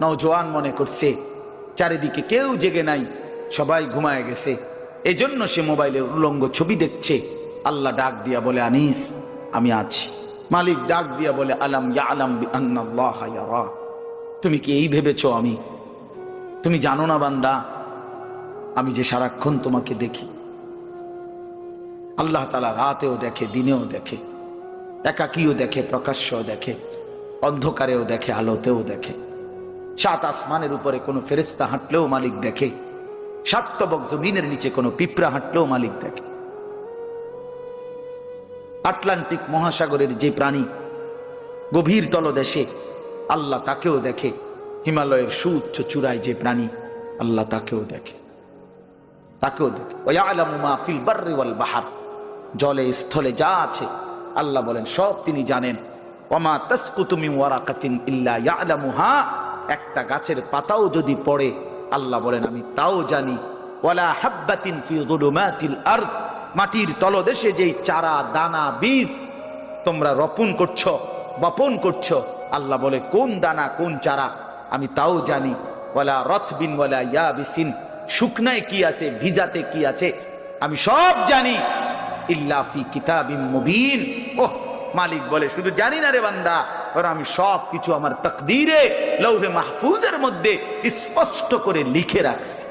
নওজোয়ান মনে করছে চারিদিকে কেউ জেগে নাই, সবাই ঘুমায় গেছে, এজন্য সে মোবাইলের উলঙ্গ ছবি দেখছে। আল্লাহ ডাক দিয়া বলে, আনিস আমি আছি। মালিক ডাক দিয়া বলে, আলাম ইয়ালাম বিআন্নাল্লাহা ইয়ারা। তুমি কি এই ভেবেছো তুমি জানো না বান্দা, আমি যে সারাক্ষণ তোমাকে দেখি। আল্লাহ তাআলা রাতেও দেখে, দিনেও দেখে, একাকীও দেখে, প্রকাশ্যও দেখে, অন্ধকারেও দেখে, আলোতেও দেখে। সাত আসমানের উপরে কোনো ফেরেশতা হাঁটলেও মালিক দেখে, সাত তবক জমিনের নিচে কোনো পিঁপড়া হাঁটলেও মালিক দেখে। আটলান্টিক মহাসাগরের যে প্রাণী গভীর তলদেশে, আল্লাহ তাকেও দেখে। হিমালয়ের সুউচ্চ চূড়ায় যে প্রাণী, আল্লাহ তাকেও দেখে। ওয়ায়ালামু মা ফিল বাররি ওয়াল বাহর, জলে স্থলে যা আছে আল্লাহ বলেন সব তিনি জানেন। ওয়ামা তাসকুতু মিন ওয়ারাকাতিন ইল্লা ইয়ালামুহা, একটা গাছের পাতাও যদি পড়ে আল্লাহ বলেন আমি তাও জানি। ওয়ালা হাববাতিন ফি যুলুমাতিল আরদ, মাটির তলদেশে যেই চারা দানা বীজ তোমরা রোপণ করছো, বপন করছো, আল্লাহ বলে কোন দানা কোন চারা আমি তাও জানি। ওয়ালা রাতবিন ওয়ালা ইয়াবিসিন, শুকনায় কি আছে ভিজাতে কি আছে আমি সব জানি। ইল্লা ফি কিতাবিম মুবিন, ওহ মালিক বলে শুধু জানি না রে বান্দা, আর আমি সব কিছু আমার তাকদীরে লৌহে মাহফুজের মধ্যে স্পষ্ট করে লিখে রাখছি।